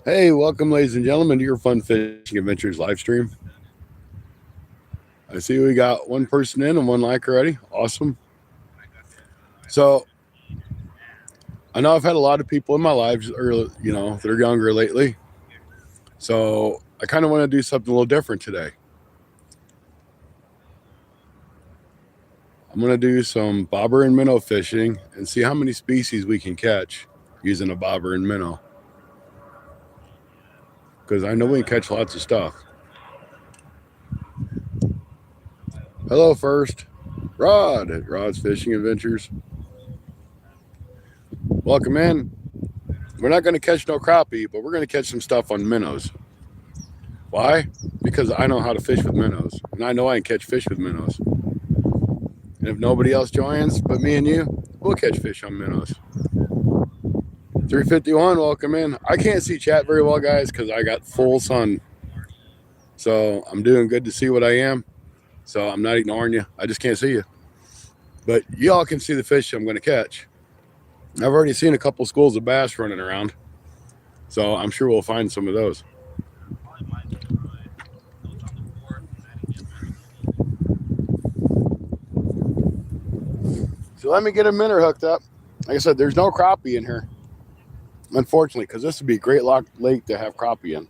Hey, welcome, ladies and gentlemen, to your Fun Fishing Adventures live stream. I see we got one person in and one like already. Awesome. So I know I've had a lot of people in my lives, or that are younger lately. So I kind of want to do something a little different today. I'm going to do some bobber and minnow fishing and see how many species we can catch using a bobber and minnow. Because I know we can catch lots of stuff. Hello, first, Rod at Rod's Fishing Adventures. Welcome in. We're not going to catch no crappie, but we're going to catch some stuff on minnows. Why? Because I know how to fish with minnows, and I know I can catch fish with minnows. And if nobody else joins but me and you, we'll catch fish on minnows. 351, welcome in. I can't see chat very well, guys, because I got full sun. So I'm doing good to see what I am. So I'm not ignoring you. I just can't see you. But y'all can see the fish I'm going to catch. I've already seen a couple schools of bass running around. So I'm sure we'll find some of those. So let me get a minnow hooked up. Like I said, there's no crappie in here, unfortunately, because this would be a great lake to have crappie in.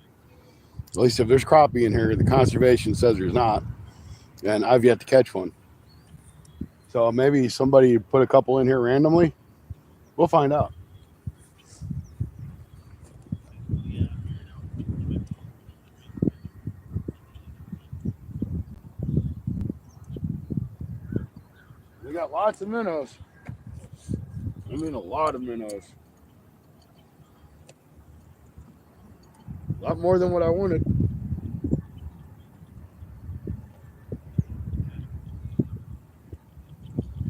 At least if there's crappie in here, the conservation says there's not, and I've yet to catch one. So maybe somebody put a couple in here randomly. We'll find out. We got lots of minnows. I mean, a lot of minnows. A lot more than what I wanted.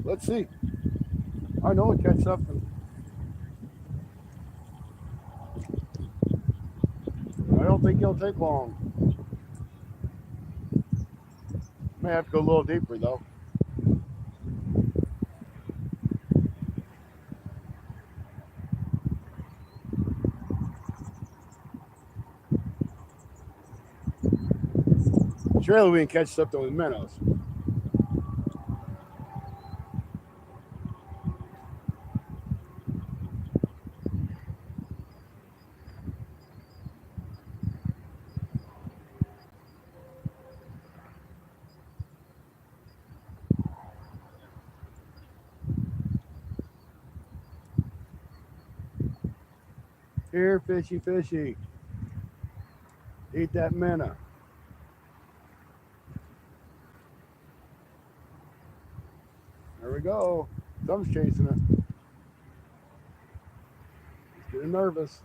Let's see. I know we'll catch something. I don't think it'll take long. May have to go a little deeper though. Surely we can catch something with minnows. Here, fishy, fishy. Eat that minnow. There we go. Something's chasing it. It's getting nervous.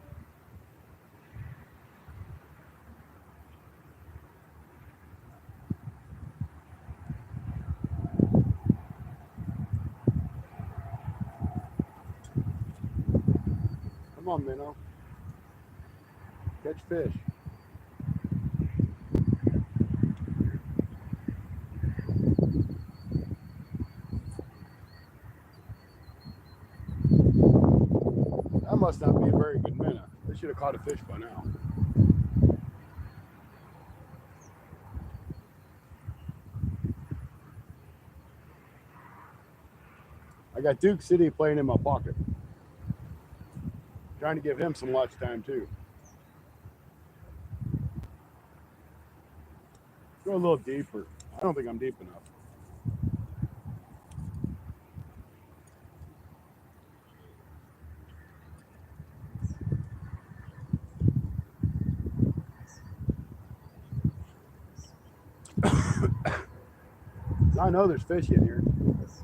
Come on, minnow. Catch fish. That must not be a very good minnow. They should have caught a fish by now. I got Duke City playing in my pocket. Trying to give him some watch time too. Go a little deeper. I don't think I'm deep enough. I know there's fish in here.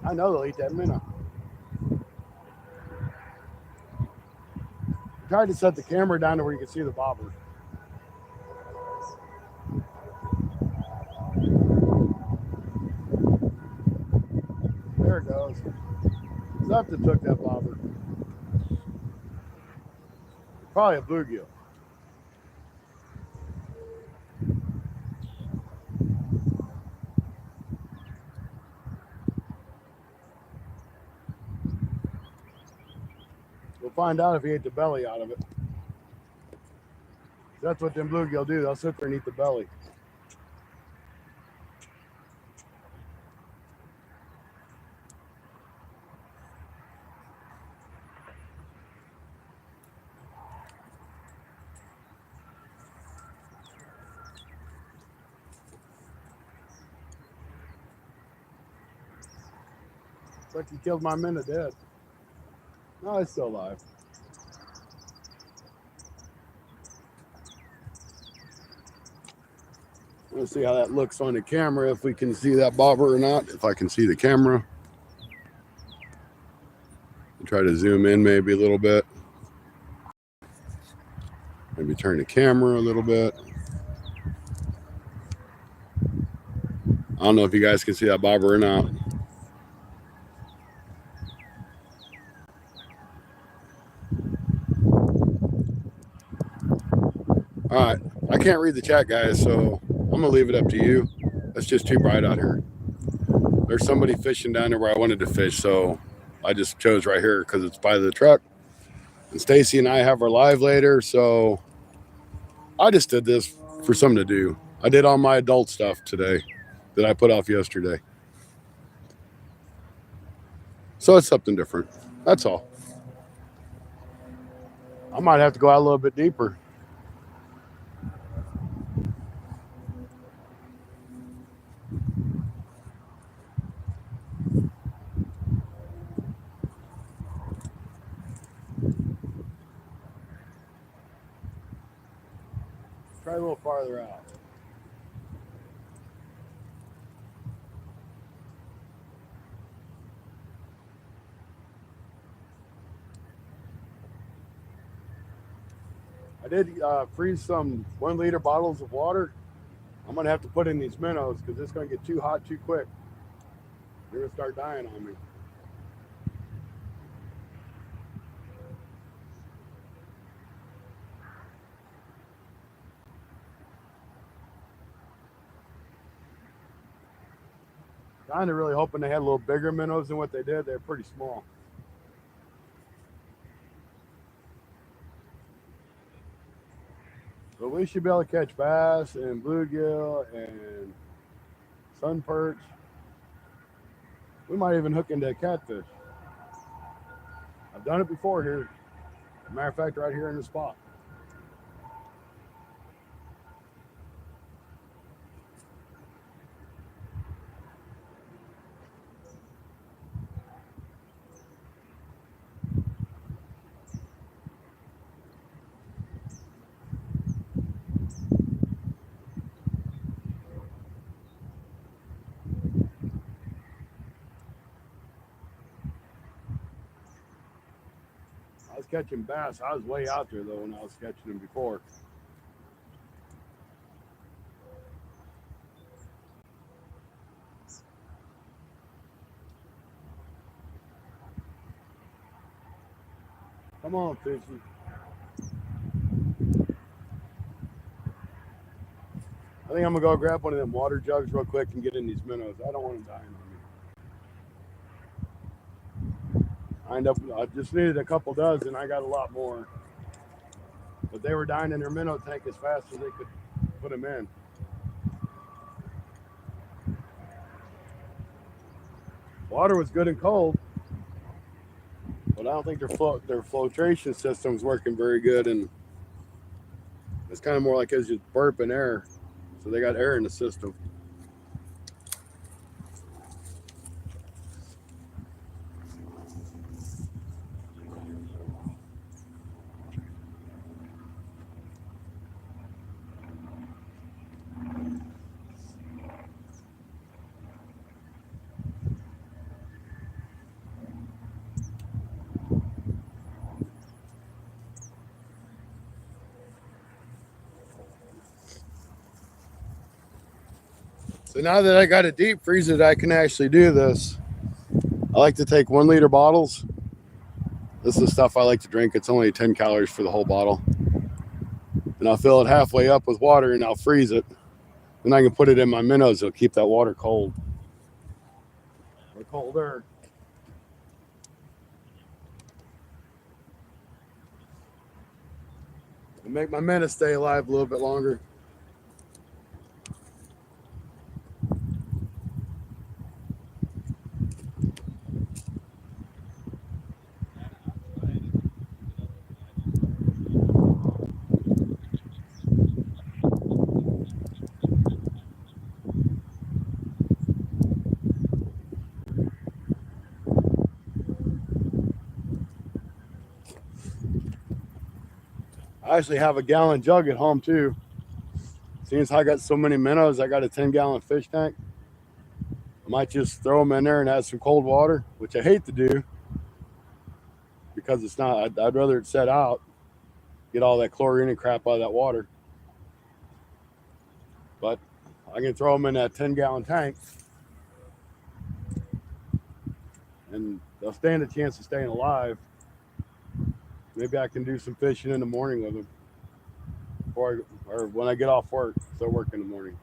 I know they'll eat that minnow. I tried to set the camera down to where you can see the bobber. There it goes. Something took that bobber. Probably a bluegill. We'll find out if he ate the belly out of it. That's what them bluegill do. They'll sit there and eat the belly. It's like you killed my minnow dead. No, it's still alive. Let's see how that looks on the camera, if we can see that bobber or not. If I can see the camera. Try to zoom in maybe a little bit. Maybe turn the camera a little bit. I don't know if you guys can see that bobber or not. All right, I can't read the chat, guys, so I'm gonna leave it up to you. It's just too bright out here. There's somebody fishing down there where I wanted to fish, so I just chose right here because it's by the truck. And Stacy and I have our live later, so I just did this for something to do. I did all my adult stuff today that I put off yesterday. So it's something different. That's all. I might have to go out a little bit deeper. Try a little farther out. I did freeze some 1 liter bottles of water. I'm gonna have to put in these minnows because it's gonna get too hot too quick. They're gonna start dying on me. Kind of really hoping they had a little bigger minnows than what they did. They're pretty small. But we should be able to catch bass and bluegill and sun perch. We might even hook into a catfish. I've done it before here. As a matter of fact, right here in the spot. I was catching bass. I was way out there though when I was catching them before. Come on, fishy. I think I'm gonna go grab one of them water jugs real quick and get in these minnows. I don't want them dying on me. I just needed a couple dozen. I got a lot more. But they were dying in their minnow tank as fast as they could put them in. Water was good and cold, but I don't think their filtration system's working very good, and it's kind of more like it's just burping air. So they got air in the system. So now that I got a deep freezer that I can actually do this, I like to take 1 liter bottles. This is the stuff I like to drink. It's only 10 calories for the whole bottle. And I'll fill it halfway up with water and I'll freeze it. Then I can put it in my minnows. It'll keep that water cold. Or colder. and make my minnows stay alive a little bit longer. I actually have a gallon jug at home too. Since I got so many minnows, I got a 10-gallon fish tank. I might just throw them in there and add some cold water, which I hate to do because it's not. I'd rather it set out, get all that chlorine and crap out of that water. But I can throw them in that 10-gallon tank, and they'll stand a chance of staying alive. Maybe I can do some fishing in the morning with them, or when I get off work. Start work in the morning.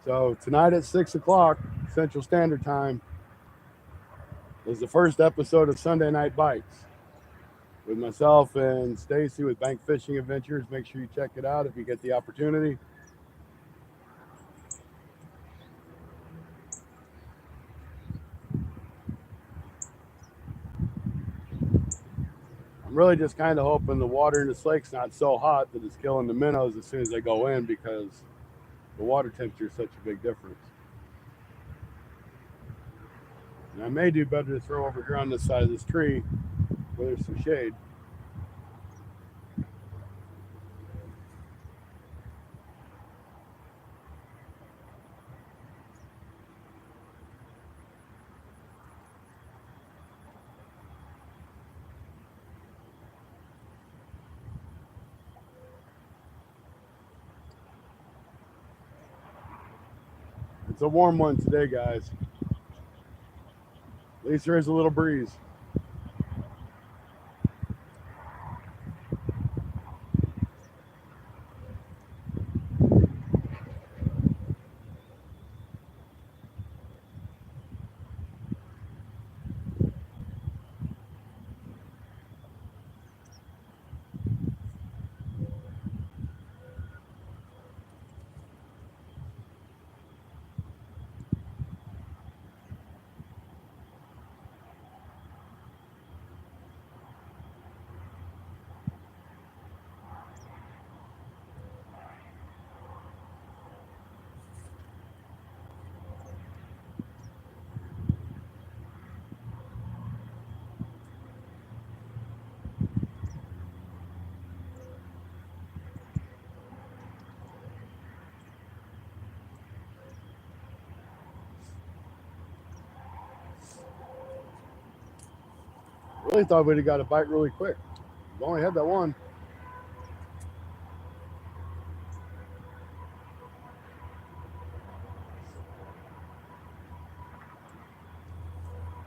So tonight at 6 o'clock Central Standard Time is the first episode of Sunday Night Bites with myself and Stacy with Bank Fishing Adventures. Make sure you check it out if you get the opportunity. I'm really just kind of hoping the water in this lake's not so hot that it's killing the minnows as soon as they go in, because the water temperature is such a big difference. And I may do better to throw over here on this side of this tree where there's some shade. It's a warm one today, guys. At least there is a little breeze. Really thought we'd have got a bite really quick. We only had that one.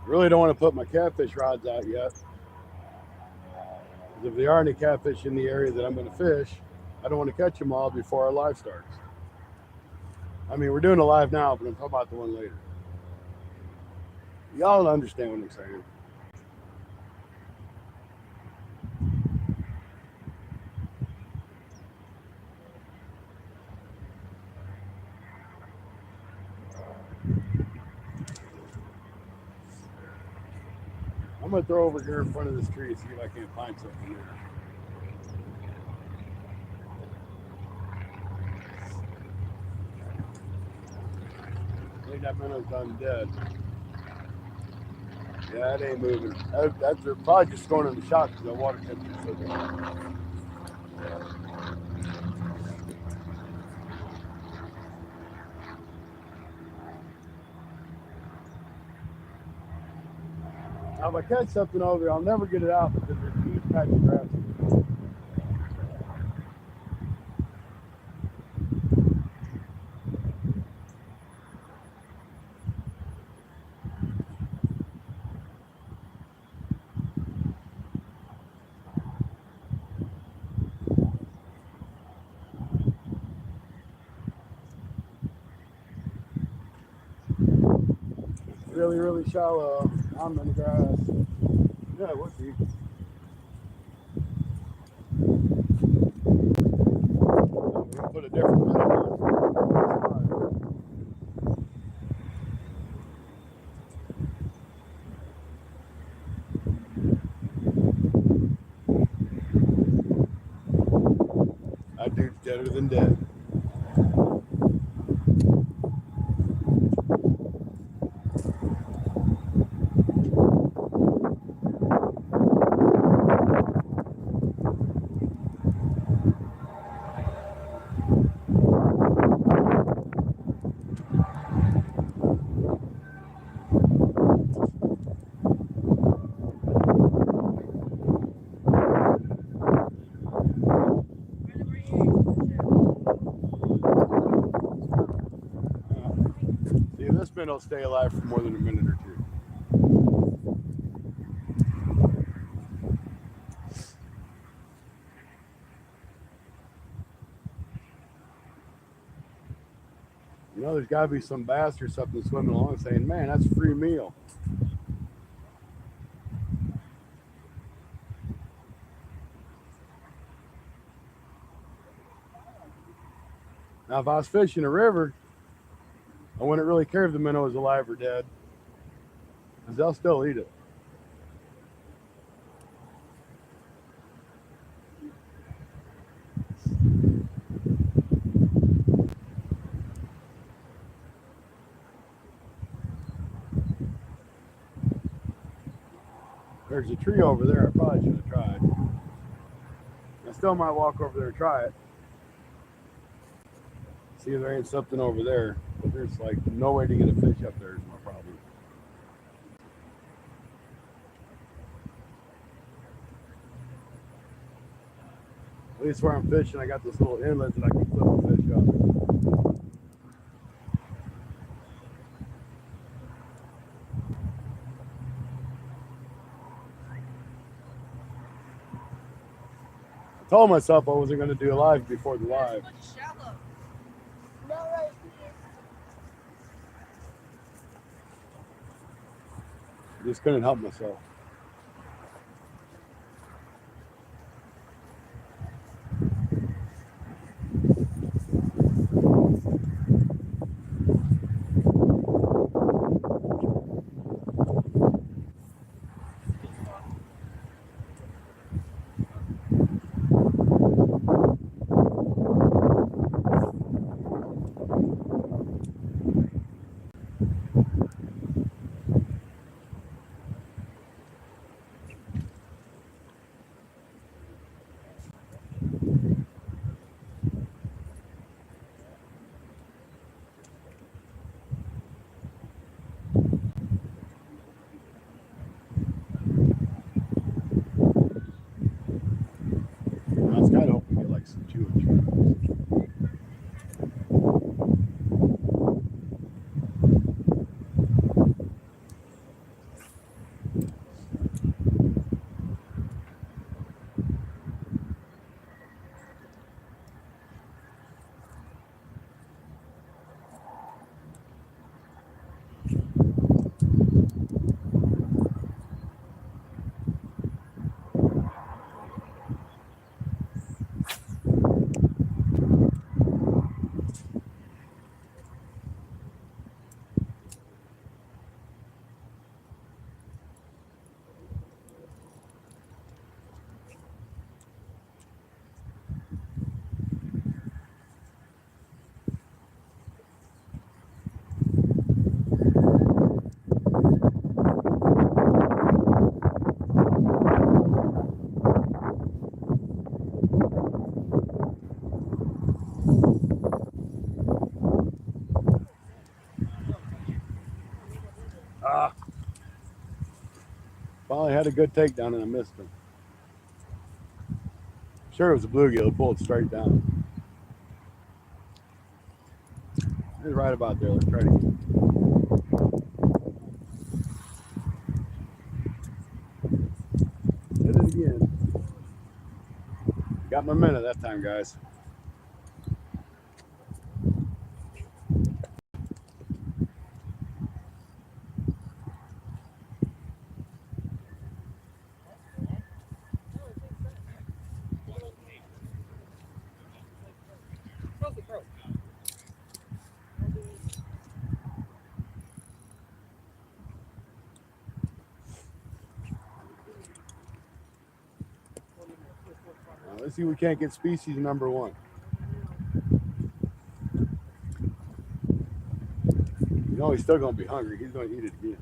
Really don't want to put my catfish rods out yet, because if there are any catfish in the area that I'm going to fish, I don't want to catch them all before our live starts. I mean, we're doing a live now, but I'm talking about the one later. Y'all understand what I'm saying. I'm going to throw over here in front of this tree and see if I can't find something there. I think that minnow's done dead. Yeah, it ain't moving. They're probably just going in the shock because the water temperature's so good. Now, if I catch something over there, I'll never get it out because there's a huge patch of grass. really, really shallow. I'm in the grass. Yeah, it would be. We're gonna put a different minnow on. That dude's deader than dead. See, this minnow will stay alive for more than a minute or two. You know, there's got to be some bass or something swimming along saying, man, that's a free meal. Now, if I was fishing a river, I wouldn't really care if the minnow was alive or dead, because they'll still eat it. There's a tree over there. I probably should have tried. I still might walk over there and try it. See if there ain't something over there. But there's like no way to get a fish up there is my problem. At least where I'm fishing, I got this little inlet that I can flip the fish up. I told myself I wasn't going to do a live before the live. I just couldn't help myself. I was kind of hoping to get like some 2-inch. Finally had a good takedown and I missed him. Sure, it was a bluegill. It pulled straight down. It's right about there. Let's try it again. Hit it again. Got my minute that time, guys. Let's see if we can't get species number one. You know he's still gonna be hungry. He's gonna eat it again.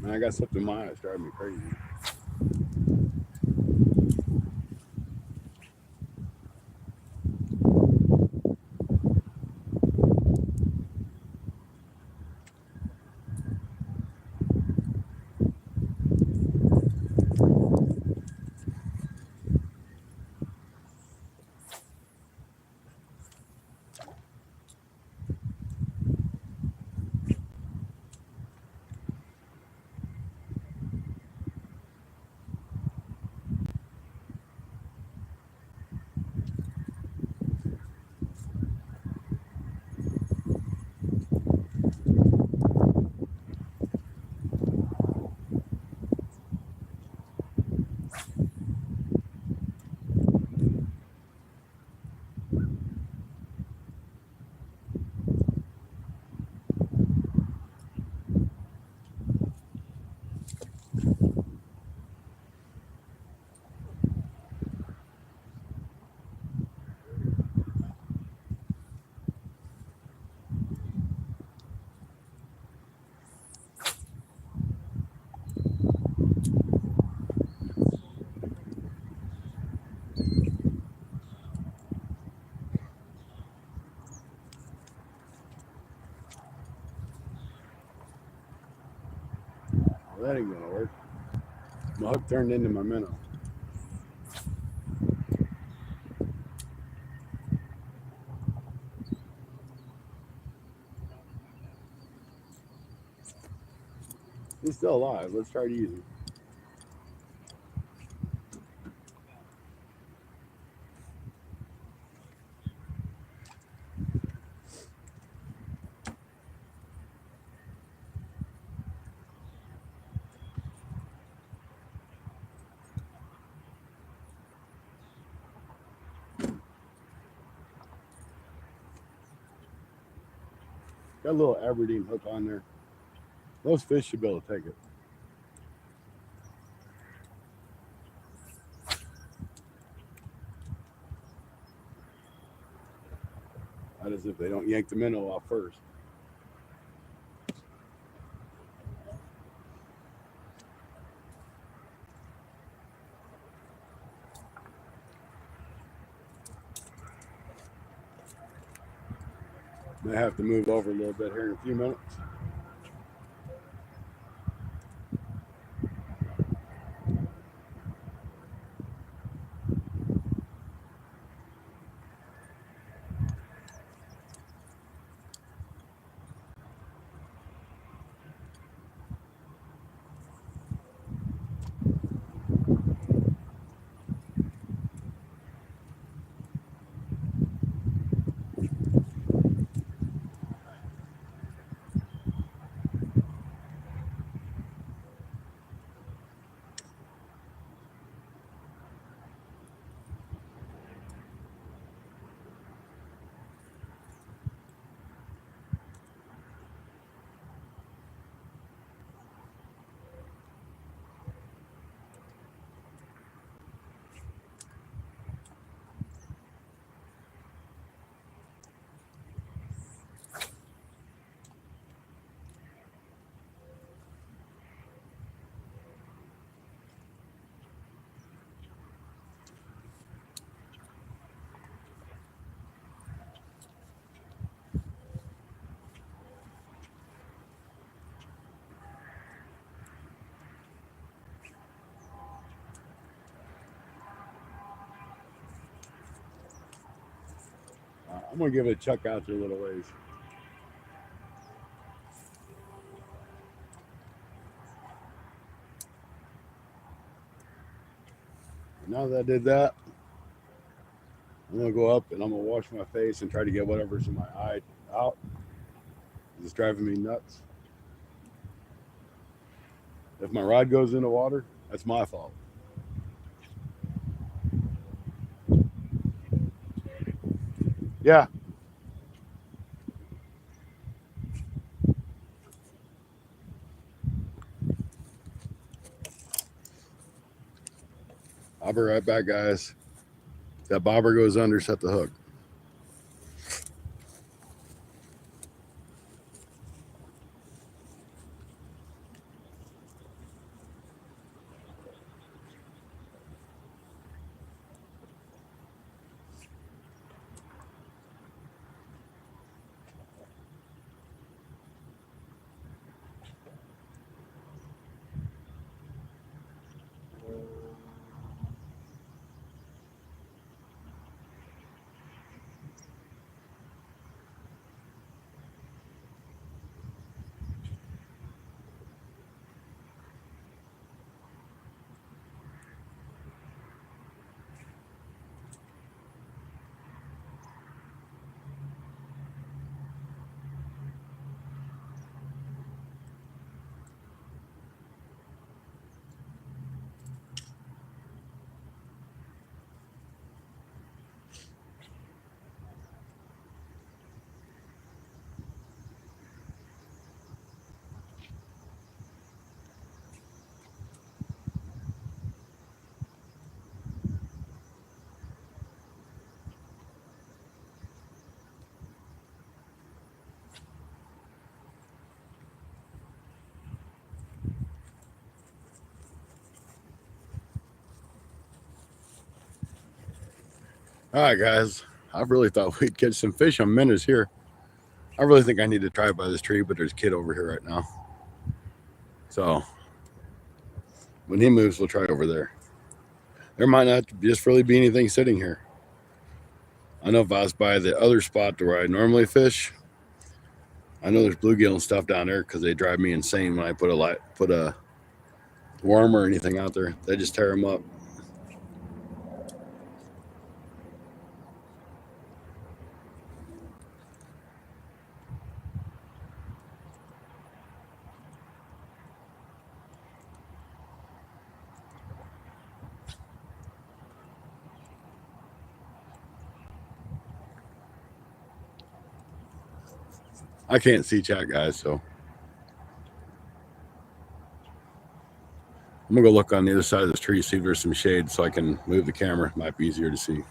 Man, I got something in my eyes driving me crazy. Well, that ain't gonna work. My hook turned into my minnow. He's still alive. Let's try to use him. Got a little Aberdeen hook on there. Those fish should be able to take it. Not as if they don't yank the minnow off first. May have to move over a little bit here in a few minutes. I'm gonna give it a chuck out there a little ways. Now that I did that, I'm gonna go up and I'm gonna wash my face and try to get whatever's in my eye out. It's driving me nuts. If my rod goes into water, that's my fault. Yeah, I'll be right back, guys. If that bobber goes under, set the hook. All right, guys. I really thought we'd catch some fish on minnows here. I really think I need to try by this tree, but there's a kid over here right now. So when he moves, we'll try over there. There might not just really be anything sitting here. I know if I was by the other spot to where I normally fish, I know there's bluegill and stuff down there because they drive me insane when I put a worm or anything out there. They just tear them up. I can't see chat, guys, so I'm gonna go look on the other side of this tree, see if there's some shade so I can move the camera. It might be easier to see.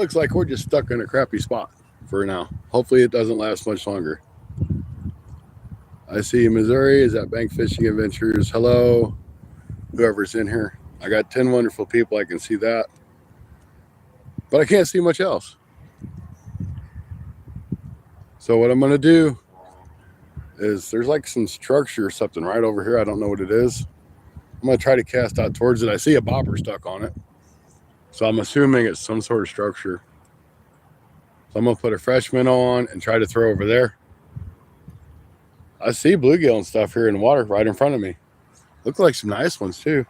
looks like we're just stuck in a crappy spot for now. Hopefully it doesn't last much longer. I see Missouri is at Bank Fishing Adventures. Hello, whoever's in here. I got 10 wonderful people. I can see that. But I can't see much else. So what I'm going to do is there's like some structure or something right over here. I don't know what it is. I'm going to try to cast out towards it. I see a bobber stuck on it. So I'm assuming it's some sort of structure. So I'm going to put a fresh minnow on and try to throw over there. I see bluegill and stuff here in the water right in front of me. Look like some nice ones too.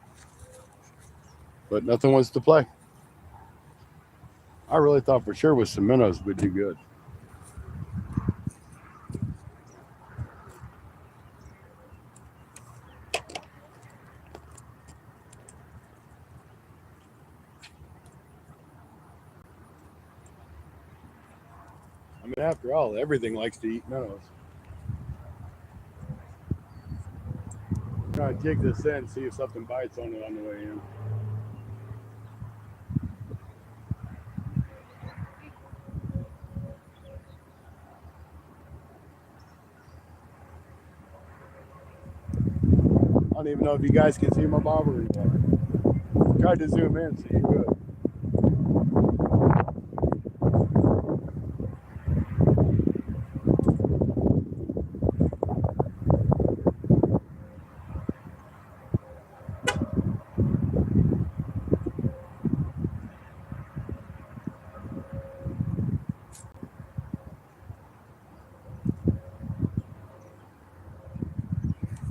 But nothing wants to play. I really thought for sure with some minnows would do good. I mean, after all, everything likes to eat minnows. I'm trying to jig this in, see if something bites on it on the way in. I don't even know if you guys can see my bobber anymore. Tried to zoom in so you could.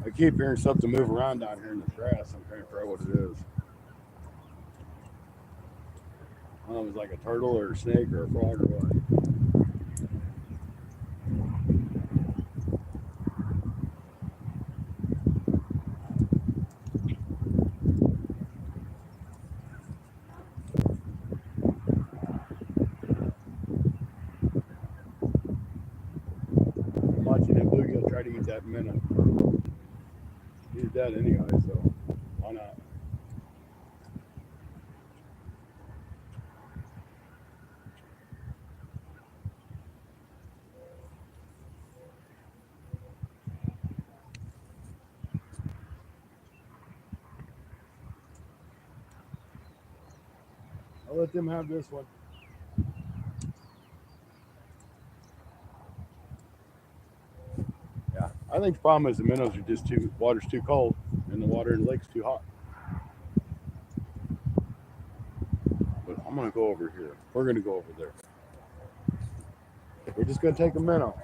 I keep hearing something move around down here in the grass. I'm trying to figure out what it is. I don't know if it's like a turtle or a snake or a frog or what. I'm watching that bluegill try to eat that minnow. He's dead anyway, so why not? I'll let them have this one. Yeah, I think the problem is the minnows are just water's too cold and the water in the lake's too hot. But I'm gonna go over here. We're gonna go over there. We're just gonna take a minnow.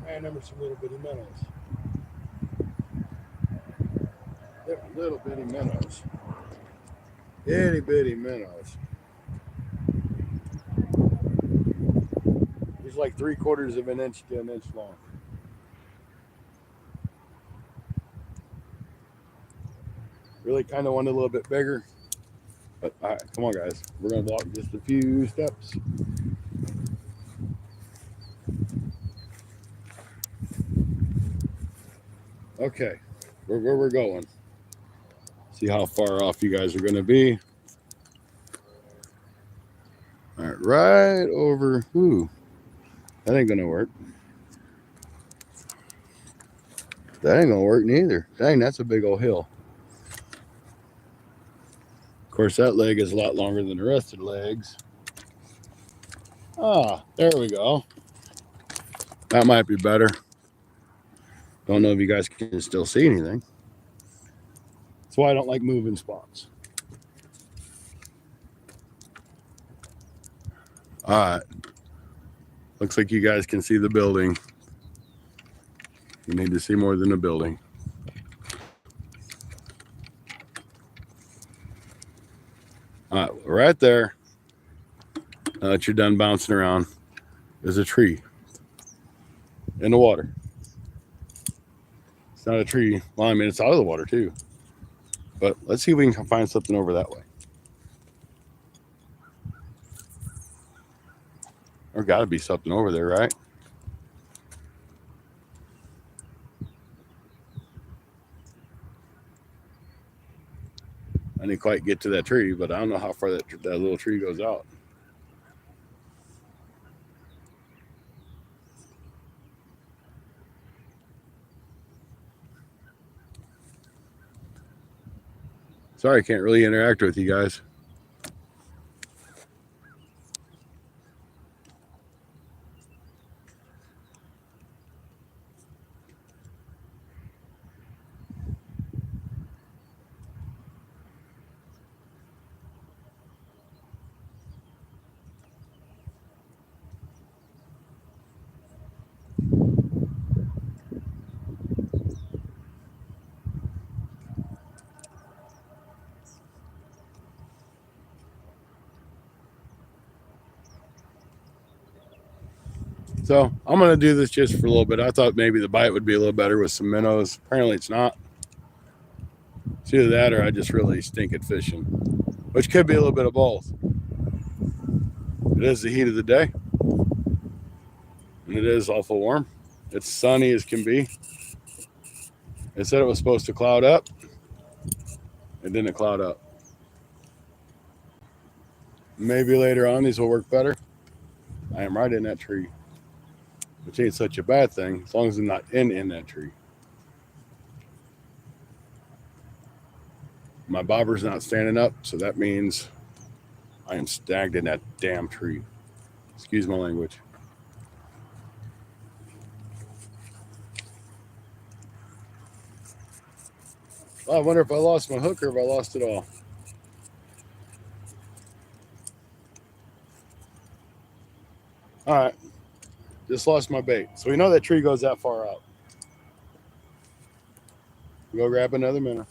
And there were some little bitty minnows. They're little bitty minnows. Itty bitty minnows. He's like 3/4 of an inch to an inch long. Really kind of want a little bit bigger. But all right, come on guys. We're gonna walk just a few steps. Okay, where we're going. See how far off you guys are gonna be. All right, right over. Ooh, that ain't gonna work. That ain't gonna work neither. Dang, that's a big old hill. Of course, that leg is a lot longer than the rest of the legs. Ah, there we go. That might be better. Don't know if you guys can still see anything. That's why I don't like moving spots. All right. Looks like you guys can see the building. You need to see more than the building. All right, right there. Now that you're done bouncing around, there's a tree in the water. It's not a tree. Well, I mean, it's out of the water too. But let's see if we can find something over that way. There got to be something over there, right? I didn't quite get to that tree, but I don't know how far that little tree goes out. Sorry, I can't really interact with you guys. So I'm going to do this just for a little bit. I thought maybe the bite would be a little better with some minnows. Apparently it's not. It's either that or I just really stink at fishing, which could be a little bit of both. It is the heat of the day, and it is awful warm. It's sunny as can be. It said it was supposed to cloud up. It didn't cloud up. Maybe later on these will work better. I am right in that tree, which ain't such a bad thing as long as I'm not in that tree. My bobber's not standing up, so that means I am snagged in that damn tree. Excuse my language. Oh, I wonder if I lost my hook or if I lost it all. All right, just lost my bait. So we know that tree goes that far out. Go grab another minnow.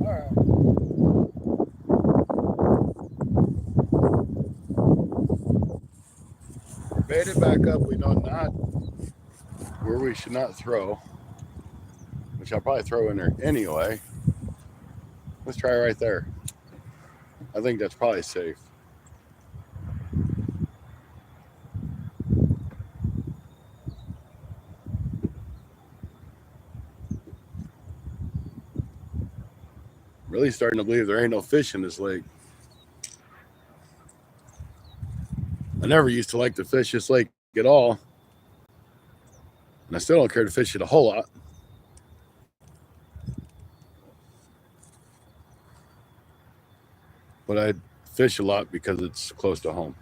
All right. Baited back up. We know not where we should not throw, which I'll probably throw in there anyway. Let's try right there. I think that's probably safe. Really starting to believe there ain't no fish in this lake. I never used to like to fish this lake at all. And I still don't care to fish it a whole lot. But I fish a lot because it's close to home.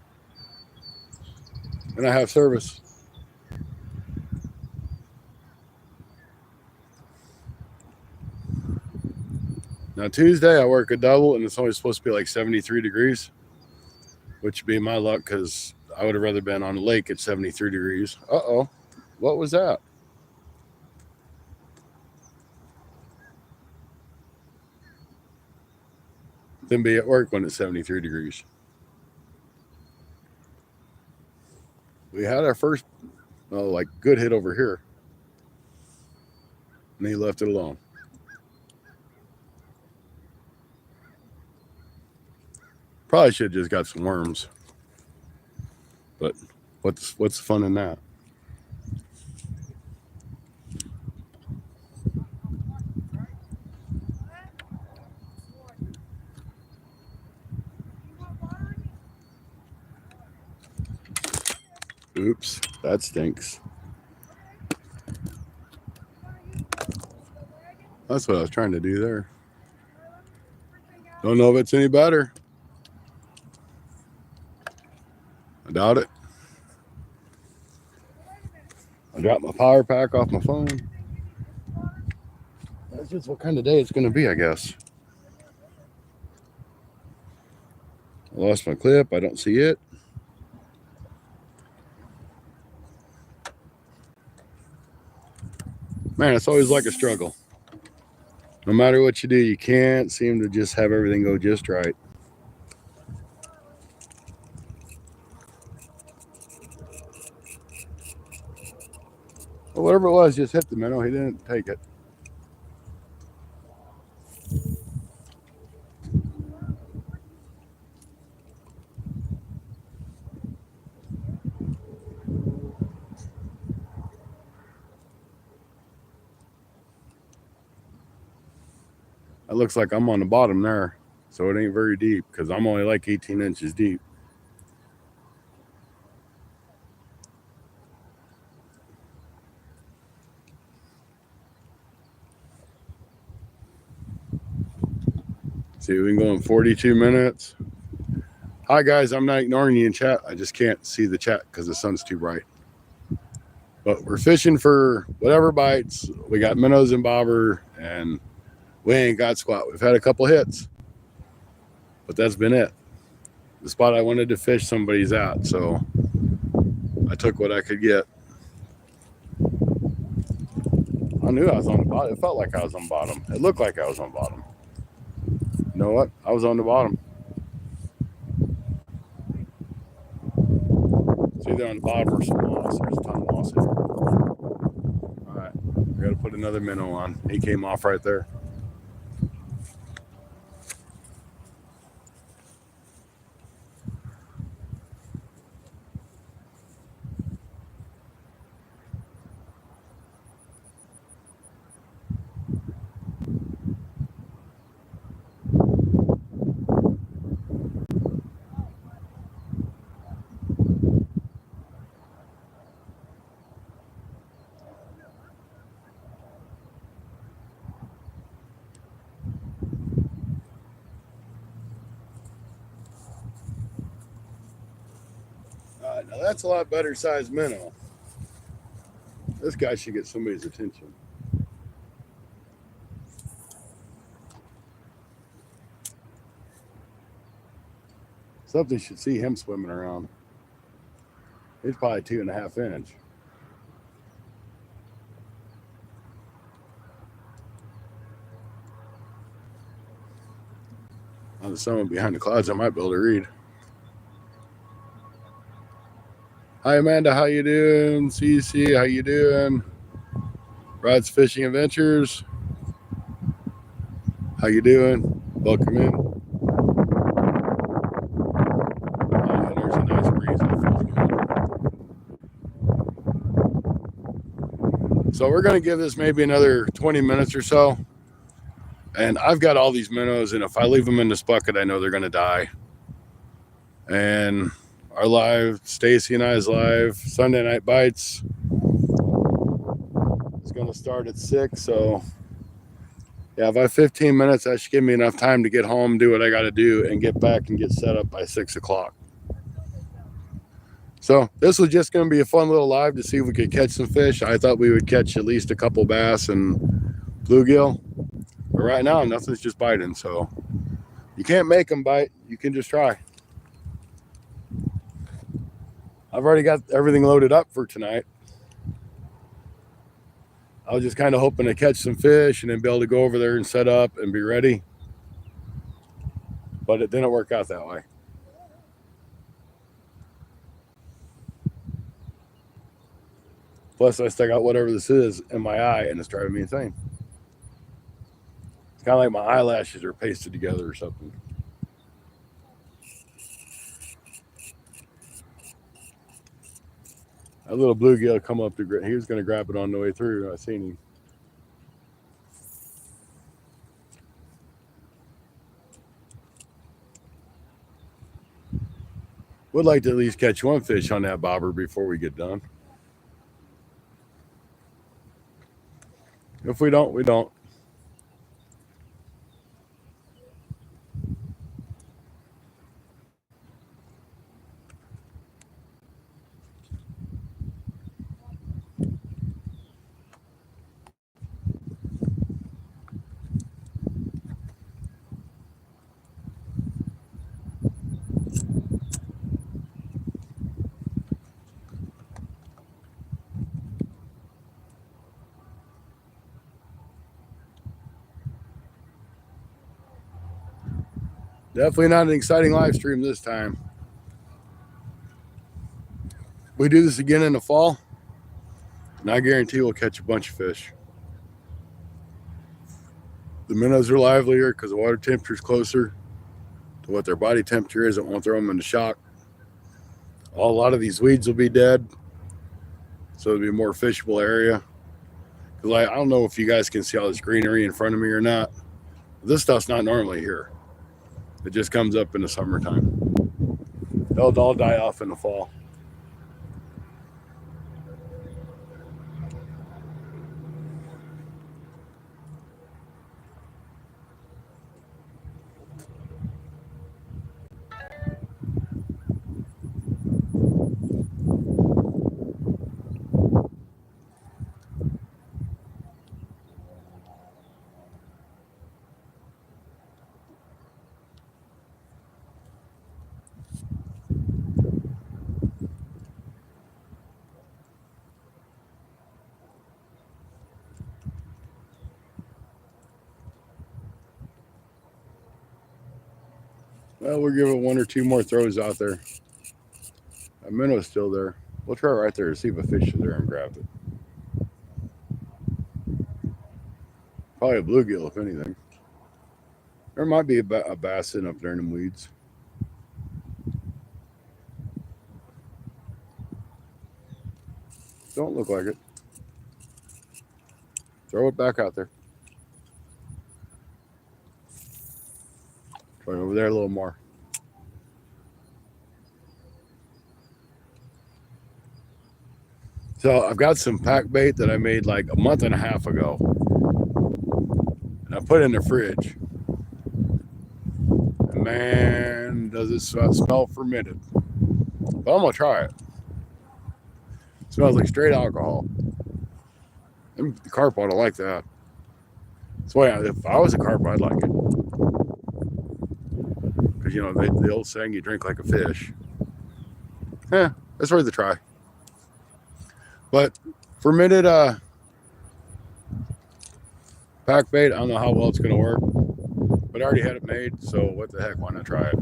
And I have service. Now, Tuesday, I work a double, and it's only supposed to be like 73 degrees, which would be my luck because I would have rather been on the lake at 73 degrees. Uh-oh. What was that? Then be at work when it's 73 degrees. We had our first, good hit over here. And he left it alone. Probably should have just got some worms. But what's the fun in that? Oops, that stinks. That's what I was trying to do there. Don't know if it's any better. I doubt it. I dropped my power pack off my phone. That's just what kind of day it's going to be, I guess. I lost my clip. I don't see it. Man, it's always like a struggle. No matter what you do, you can't seem to just have everything go just right. Well, whatever it was, just hit the minnow. He didn't take it. It looks like I'm on the bottom there, so it ain't very deep because I'm only like 18 inches deep. See, we've been going 42 minutes. Hi, guys. I'm not ignoring you in chat. I just can't see the chat because the sun's too bright. But we're fishing for whatever bites. We got minnows and bobber, and we ain't got squat. We've had a couple hits, but that's been it. The spot I wanted to fish, somebody's at, so I took what I could get. I knew I was on the bottom. It felt like I was on bottom. It looked like I was on bottom. You know what? I was on the bottom. It's either on the bottom or some moss. There's a ton of moss here. All right, we got to put another minnow on. He came off right there. Now that's a lot better sized minnow. This guy should get somebody's attention. Something should see him swimming around. He's probably 2.5 inch. On the someone behind the clouds, I might be able to read. Hi Amanda, how you doing? CC, how you doing? Rod's Fishing Adventures, how you doing? Welcome in. Oh, there's a nice breeze. So we're gonna give this maybe another 20 minutes or so. And I've got all these minnows, and if I leave them in this bucket, I know they're gonna die. And our live, Stacy and I's live Sunday Night Bites is going to start at 6. So, yeah, if I have 15 minutes, that should give me enough time to get home, do what I got to do, and get back and get set up by 6 o'clock. So, this was just going to be a fun little live to see if we could catch some fish. I thought we would catch at least a couple bass and bluegill. But right now, nothing's just biting. So, you can't make them bite. You can just try. I've already got everything loaded up for tonight. I was just kind of hoping to catch some fish and then be able to go over there and set up and be ready. But it didn't work out that way. Plus, I still got whatever this is in my eye, and it's driving me insane. It's kind of like my eyelashes are pasted together or something. That little bluegill come up to, he was going to grab it on the way through. I seen him. Would like to at least catch one fish on that bobber before we get done. If we don't, we don't. Definitely not an exciting live stream this time. We do this again in the fall, and I guarantee we'll catch a bunch of fish. The minnows are livelier because the water temperature is closer to what their body temperature is. It won't throw them into shock. A lot of these weeds will be dead, so it'll be a more fishable area. Because I don't know if you guys can see all this greenery in front of me or not. This stuff's not normally here. It just comes up in the summertime. They'll all die off in the fall. Well, we'll give it one or two more throws out there. A minnow's still there. We'll try right there to see if a fish is there and grab it. Probably a bluegill, if anything. There might be a bass sitting up there in the weeds. Don't look like it. Throw it back out there. Try over there a little more. So I've got some pack bait that I made like a month and a half ago. And I put it in the fridge. And man, does it smell fermented. But I'm going to try it. It smells like straight alcohol. And the carp ought to like that. So yeah, if I was a carp, I'd like it. Because, you know, the old saying, you drink like a fish. It's worth a try. But fermented pack bait, I don't know how well it's going to work. But I already had it made, so what the heck, why not try it?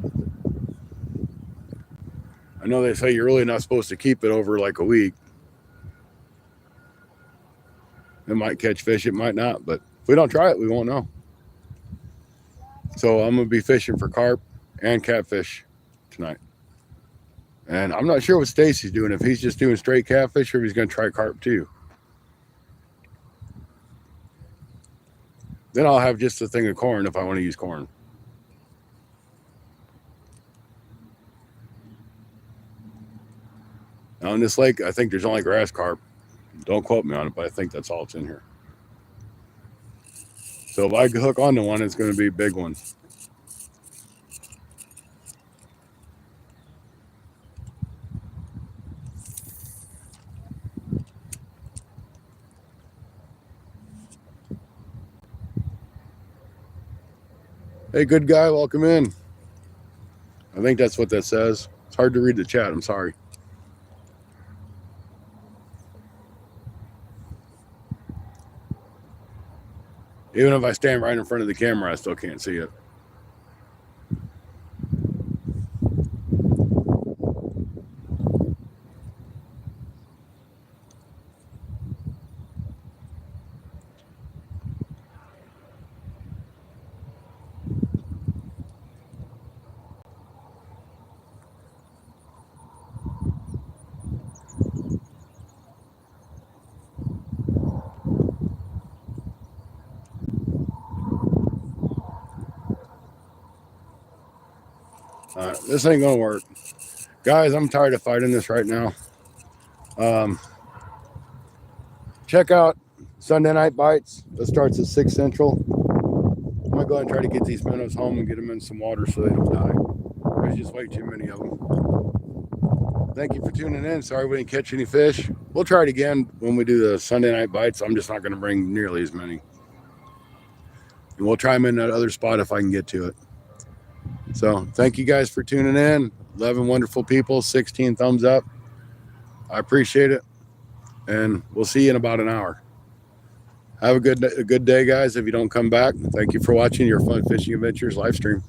I know they say you're really not supposed to keep it over like a week. It might catch fish, it might not. But if we don't try it, we won't know. So I'm going to be fishing for carp and catfish tonight. And I'm not sure what Stacy's doing, if he's just doing straight catfish or if he's going to try carp too. Then I'll have just a thing of corn if I want to use corn. Now in this lake, I think there's only grass carp. Don't quote me on it, but I think that's all that's in here. So if I hook onto one, it's going to be a big one. Hey, good guy, welcome in. I think that's what that says. It's hard to read the chat, I'm sorry. Even if I stand right in front of the camera, I still can't see it. All right, this ain't gonna work. Guys, I'm tired of fighting this right now. Check out Sunday Night Bites. That starts at 6 Central. I'm gonna go ahead and try to get these minnows home and get them in some water so they don't die. There's just way too many of them. Thank you for tuning in. Sorry we didn't catch any fish. We'll try it again when we do the Sunday Night Bites. I'm just not gonna bring nearly as many. And we'll try them in that other spot if I can get to it. So thank you guys for tuning in. 11 wonderful people, 16 thumbs up. I appreciate it. And we'll see you in about an hour. Have a good day, guys. If you don't come back, thank you for watching your Fun Fishing Adventures live stream.